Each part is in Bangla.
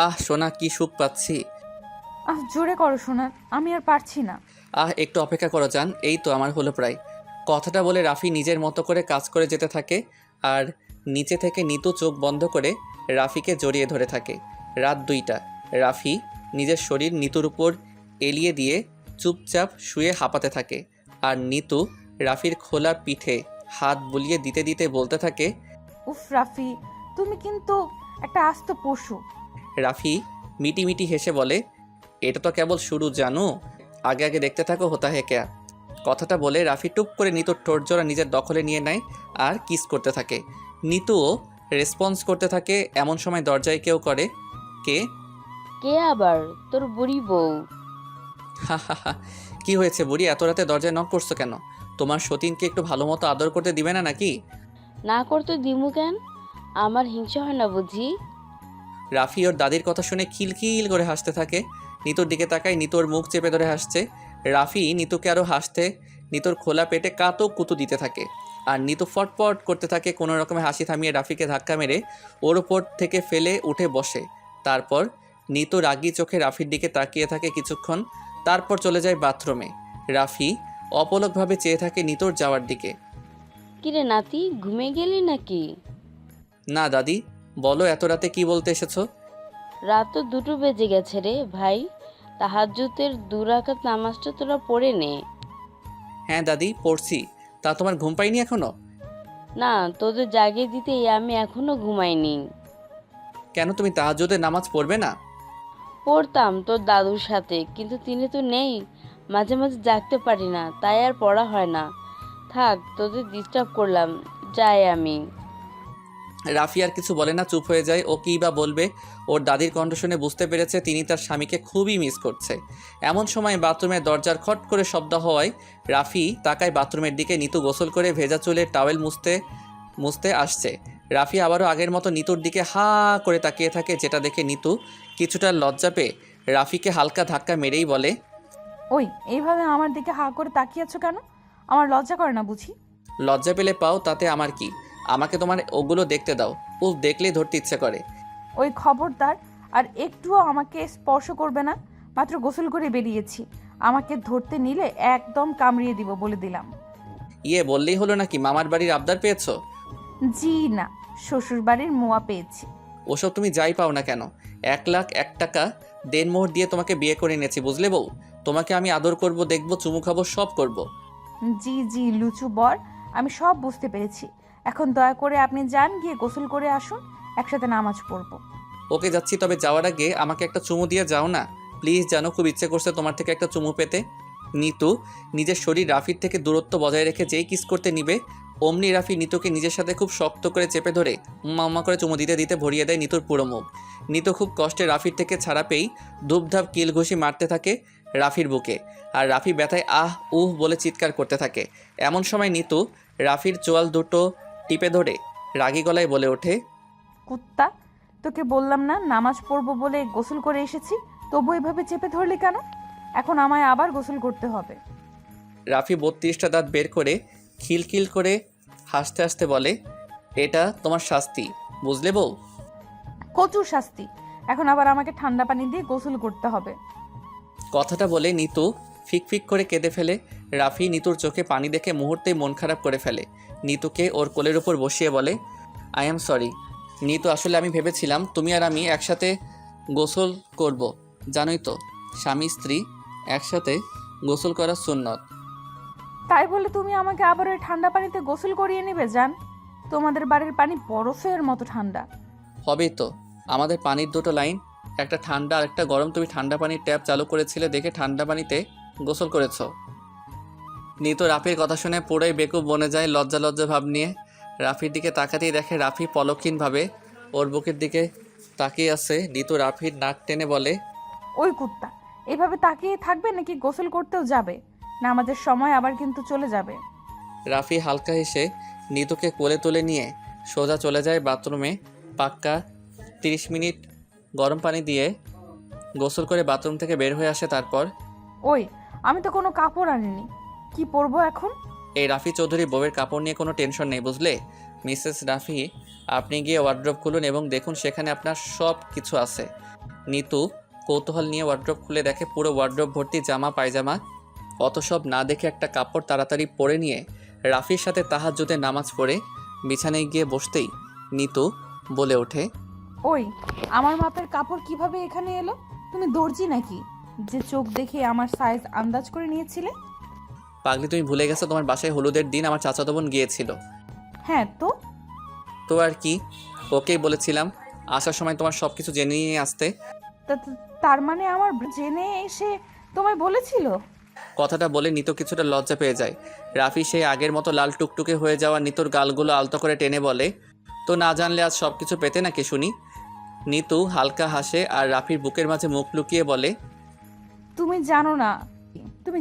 আহ সোনা, কি সুখ পাচ্ছি। জোরে করো সোনা, আমি আর পারছি না। একটু অপেক্ষা করো জান, এই তো আমার হলো প্রায়। কথাটা বলে রাফি নিজের মতো করে কাজ করে যেতে থাকে। আর নিচে থেকে নিতু চোখ বন্ধ করে রাফিকে জড়িয়ে ধরে থাকে। রাত 2টা। রাফি নিজের শরীর নিতুর উপর এলিয়ে দিয়ে চুপচাপ শুয়ে হাঁপাতে থাকে। আর নিতু রাফির খোলা পিঠে হাত বুলিয়ে দিতে দিতে বলতে থাকে। উফ রাফি, তুমি কিন্তু একটা আস্ত পশু। রাফি মিটি হেসে বলে, এটা তো কেবল শুরু জানো, আগে আগে দেখতে থাকো হোতা হে ক্যা। কথাটা বলে রাফি টুপ করে নিতুর ঠোঁটজোড়া নিজের দখলে নিয়ে নেয় আর কিস করতে থাকে। নিতুও রেসপন্স করতে থাকে। এমন সময় দরজায় কেউ করে, কে? কে আবার? তোর বুড়ি বউ। হা হা হা। কি হয়েছে বুড়ি, এত রাতে দরজায় নক করছো কেন? তোমার সতীনকে একটু ভালো মতো আদর করতে দিবে না নাকি? না করতে দিমু কেন? আমার হিংসা হয় না বুঝি? রাফি ওর দাদির কথা শুনে খিলখিল করে হাসতে থাকে। নিতুর দিকে তাকায়, নিতুর মুখ চেপে ধরে হাসছে। রাফি নিতুকে আরও হাসতে, নিতুর খোলা পেটে কাতো কুতু দিতে থাকে। আর নিতু ফটফট করতে থাকে। কোনো রকমে হাসি থামিয়ে রাফিকে ধাক্কা মেরে ওর ওপর থেকে ফেলে উঠে বসে। তারপর নিতু রাগী চোখে রাফির দিকে তাকিয়ে থাকে কিছুক্ষণ। তারপর চলে যায় বাথরুমে। রাফি অপলকভাবে চেয়ে থাকে নিতুর যাওয়ার দিকে। কিরে নাতি, ঘুমিয়ে গেলি নাকি? না দাদি, বলো এত রাতে কি বলতে এসেছো? রাত তো 2টো বেজে গেছে রে ভাই। তাহাজ্জুদের 2 রাকাত নামাজটা তোরা পড়ে নে। হ্যাঁ দাদি, পড়ছি। তা তোমার ঘুম পাইনি এখনো? না, তোদের জাগিয়ে দিতেই আমি এখনো ঘুমাইনি। কেন, তুমি তাহাজ্জুদের নামাজ পড়বে না? পড়তাম তোর দাদুর সাথে, কিন্তু তিনি তো নেই। মাঝে মাঝে জাগতে পারি না, তাই আর পড়া হয় না। থাক, তোদের ডিস্টার্ব করলাম, যাই আমি। রাফি আর কিছু বলে না, চুপ হয়ে যায়। ও কী বা বলবে। ওর দাদির কণ্ঠ শুনে বুঝতে পেরেছে তিনি তার স্বামীকে খুবই মিস করছে। এমন সময় বাথরুমের দরজার খট করে শব্দ হওয়ায় রাফি তাকায় বাথরুমের দিকে। নিতু গোসল করে ভেজা চুলে টাওয়েল মুছতে মুছতে আসছে। রাফি আবারও আগের মতো নিতুর দিকে হা করে তাকিয়ে থাকে, যেটা দেখে নিতু কিছুটা লজ্জা পেয়ে রাফিকে হালকা ধাক্কা মেরেই বলে, ওই, এইভাবে আমার দিকে হা করে তাকিয়ে আছো কেন? আমার লজ্জা করে না বুঝি? লজ্জা পেলে পাও, তাতে আমার কি? আমাকে তোমার ওগুলো দেখতে দাও। দেখলেই ধরতে ইচ্ছে করে। ওই খবরদার, আর একটুও আমাকে স্পর্শ করবে না। মাত্র গোসল করে বেরিয়েছি, আমাকে ধরতে নিলে একদম কামড়িয়ে দিব বলে দিলাম। বললেই হলো নাকি মামার বাড়ির আবদার পেয়েছো? জি না, শ্বশুর বাড়ির মোয়া পেয়েছি। ওসব তুমি যাই পাও না কেন, 1,01,000 টাকা দেনমোহর দিয়ে তোমাকে বিয়ে করে এনেছি, বুঝলে বউ? তোমাকে আমি আদর করব, দেখবো, চুমু খাবো, সব করব। জি জি লুচু বর, আমি সব বুঝতে পেরেছি। এখন দয়া করে আপনি যান, গিয়ে গোসল করে আসুন, একসাথে নামাজ পড়ব। ওকে যাচ্ছি, তবে যাওয়ার আগে আমাকে একটা চুমু দিয়ে যাও না প্লিজ। জানো খুব ইচ্ছে করছে তোমার থেকে একটা চুমু পেতে। নিতু নিজের শরীর রাফির থেকে দূরত্ব বজায় রেখে যেই কিস করতে নিবে, অমনি রাফি নিতুকে নিজের সাথে খুব শক্ত করে চেপে ধরে উম্মা করে চুমু দিতে দিতে ভরিয়ে দেয় নিতুর পুরো মুখ। নিতু খুব কষ্টে রাফির থেকে ছাড়া পেয়েই ধূপধাপ কিল ঘুষি মারতে থাকে রাফির বুকে। আর রাফি ব্যথায় আহ উহ বলে চিৎকার করতে থাকে। এমন সময় নিতু রাফির চোয়াল দুটো টিপে ধরে রাগী গলায় বলে ওঠে, কুত্তা, তোকে বললাম না নামাজ পড়বো বলে গোসল করে এসেছি, তবু এভাবে চেপে ধরলি কেন? এখন আমায় আবার গোসল করতে হবে। রাফি 32টা দাঁত বের করে খিলখিল করে হাসতে হাসতে বলে, এটা তোমার শাস্তি, বুঝলে বউ? কচুর শাস্তি। এখন আবার আমাকে ঠান্ডা পানি দিয়ে গোসল করতে হবে। কথাটা বলে নিতু ফিক করে কেঁদে ফেলে। রাফি নিতুর চোখে পানি দেখে মুহূর্তেই মন খারাপ করে ফেলে। নিতুকে ওর কোলের উপর বসিয়ে বলে, আই অ্যাম সরি নিতু, আসলে আমি ভেবেছিলাম তুমি আর আমি একসাথে গোসল করব। জানোই তো, স্বামী স্ত্রী একসাথে গোসল করা সুন্নত। তাই বলে তুমি আমাকে আবার ওই ঠান্ডা পানিতে গোসল করিয়ে নেবে জান? তোমাদের বাড়ির পানি বরফের মতো ঠান্ডা। হবেই তো, আমাদের পানির দুটো লাইন, একটা ঠান্ডা আর একটা গরম। তুমি ঠান্ডা পানির ট্যাপ চালু করেছিলে দেখে ঠান্ডা পানিতে গোসল করেছো। নিতু রাফির কথা শুনে পুরোই বেকুব বনে যায় লজ্জা লজ্জা ভাব নিয়ে। রাফির দিকে তাকাতেই দেখে রাফি পলকহীনভাবে ওর বুকের দিকে তাকিয়ে আছে। নিতু রাফির নাক টেনে বলে, ওই কুত্তা, এভাবে তাকিয়ে থাকবে নাকি গোসল করতেও যাবে? নামাজের সময় আবার কিন্তু চলে যাবে। রাফি হালকা হেসে নিতুকে কোলে তুলে নিয়ে সোজা চলে যায় বাথরুমে। পাক্কা 30 মিনিট গরম পানি দিয়ে গোসল করে বাথরুম থেকে বের হয়ে আসে। তারপর, ওই, আমি তো কোনো কাপড় আনিনি, কি পরবো এখন? এই রাফি চৌধুরী বউয়ের কাপড় নিয়ে কোনো টেনশন নেই, বুঝলে? মিসেস রাফি, আপনি গিয়ে ওয়ার্ড্রপ খুলুন এবং দেখুন সেখানে আপনার সব কিছু আছে। নিতু কৌতূহল নিয়ে ওয়ার্ড্রপ খুলে দেখে পুরো ওয়ার্ড্রপ ভর্তি জামা পায়জামা। অত সব না দেখে একটা কাপড় তাড়াতাড়ি পরে নিয়ে রাফির সাথে তাহাজ্জুদে নামাজ পড়ে বিছানায় গিয়ে বসতেই নিতু বলে ওঠে, ওই, আমার মাপের কাপড় কিভাবে এখানে এলো? তুমি দর্জি নাকি যে চোখ দেখে আমার সাইজ আন্দাজ করে নিয়েছিলে? পাগলি, তুমি ভুলে গেছো তোমার বাসায় হলুদের দিন আমার চাচাতো বোন গিয়েছিল। হ্যাঁ তো? তো আর কি, ওকেই বলেছিলাম আসার সময় তোমার সব কিছু জেনে নিয়ে আসতে। তার মানে আমার জেনে এসে তোমায় বলেছিল? কথাটা বলে নিতু কিছুটা লজ্জা পেয়ে যায়। রাফি সেই আগের মতো লাল টুকটুকে হয়ে যাওয়া নিতুর গালগুলো আলতো করে টেনে বলে, তো না জানলে আজ সব কিছু পেতে নাকি শুনি। নিতু হালকা হাসে আর রাফির বুকের মাঝে মুখ লুকিয়ে বলে, তুমি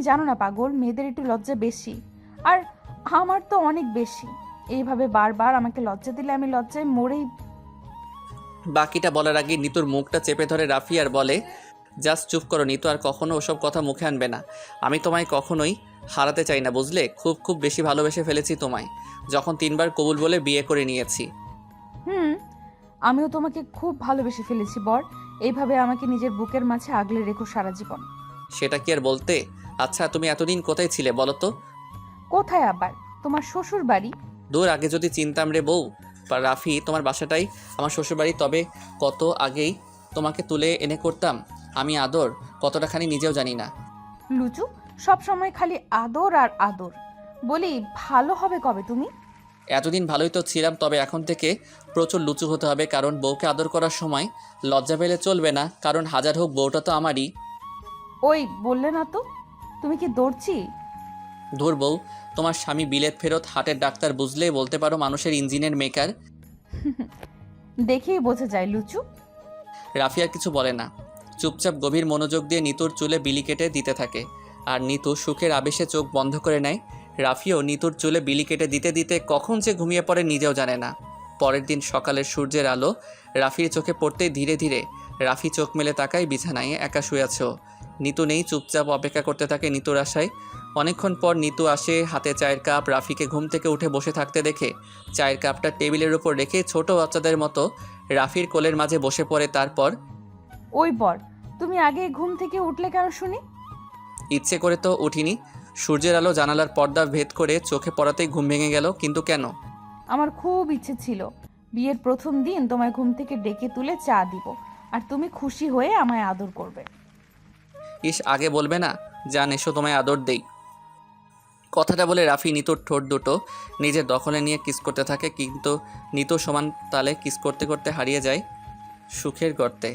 জানো না পাগল, মেয়েদের একটু লজ্জা বেশি, আর আমার তো অনেক বেশি। এইভাবে বারবার আমাকে লজ্জা দিলে আমি লজ্জায় মরেই। বাকিটা বলার আগে নিতুর মুখটা চেপে ধরে রাফি আর বলে, জাস্ট চুপ করো নিতু, আর কখনো ওসব কথা মুখে আনবে না। আমি তোমায় কখনোই হারাতে চাই না, বুঝলে? খুব খুব বেশি ভালোবেসে ফেলেছি তোমায়, যখন 3বার কবুল বলে বিয়ে করে নিয়েছি। আমিও তোমাকে খুব ভালোবেসে ফেলেছি বর। এইভাবে আমাকে নিজের বুকের মাঝে আগলে রেখো সারা জীবন। সেটা কি আর বলতে। আচ্ছা, তুমি এতদিন কোথায় ছিলে বলো তো? কোথায় আবার? তোমার শ্বশুর বাড়ি। দূর, আগে যদি চিনতাম রে বউ। রাফি, তোমার বাসাটাই আমার শ্বশুরবাড়ি, তবে কত আগেই তোমাকে তুলে এনে করতাম আমি আদর, কতটাখানি নিজেও জানি না। লুচু, সব সময় খালি আদর আর আদর। বলি, ভালো হবে কবে তুমি? এতদিন ভালোই তো ছিলাম, তবে এখন থেকে প্রচুর লুচু হতে হবে, কারণ বউকে আদর করার সময় লজ্জা পেলে চলবে না, কারণ হাজার হোক বউটা তো আমারই। ওই, বললে না তো তুমি কি দৌড়ছি? ধুর বউ, তোমার স্বামী বিলেত ফেরত হাটের ডাক্তার, বুঝলেই বলতে পারো মানুষের ইঞ্জিনের মেকার। দেখেই বোঝা যায় লুচু। রাফি আর কিছু বলে না, চুপচাপ গভীর মনোযোগ দিয়ে নিতুর চুলে বিলি কেটে দিতে থাকে, আর নিতু সুখের আবেশে চোখ বন্ধ করে নেয়। রাফিও নিতুর চুলে বিলি কেটে দিতে দিতে কখন যে ঘুমিয়ে পড়ে নিজেও জানে না। পরের দিন সকালের সূর্যের আলো রাফির চোখে পড়তেই ধীরে ধীরে রাফি চোখ মেলে তাকায়, বিছানায় একা শুয়ে আছে ও। নিতু নেই, চুপচাপ অপেক্ষা করতে থাকে নিতুর আশায়। অনেকক্ষণ পর নিতু আসে, হাতে চায়ের কাপ। রাফিকে ঘুম থেকে উঠে বসে থাকতে দেখে চায়ের কাপটা টেবিলের উপর রেখে ছোট বাচ্চাদের মতো রাফির কোলের মাঝে বসে পড়ে। তারপর, ওই বর, তুমি আগে ঘুম থেকে উঠলে কেন শুনি? ইচ্ছে করে তো উঠিনি, সূর্যের আলো জানালার পর্দা ভেদ করে চোখে পড়াতেই ঘুম ভেঙে গেল। কিন্তু কেন? আমার খুব ইচ্ছে ছিল বিয়ের প্রথম দিন তোমায় ঘুম থেকে ডেকে তুলে চা দিব, আর তুমি খুশি হয়ে আমায় আদর করবে। ইস, আগে বলবে না? জান, এসো তোমায় আদর দেই। কথাটা বলে রাফি নিতুর ঠোঁট দুটো নিজের দখলে নিয়ে কিস করতে থাকে, কিন্তু নিতু সমান তালে কিস করতে করতে হারিয়ে যায় সুখের গর্তে।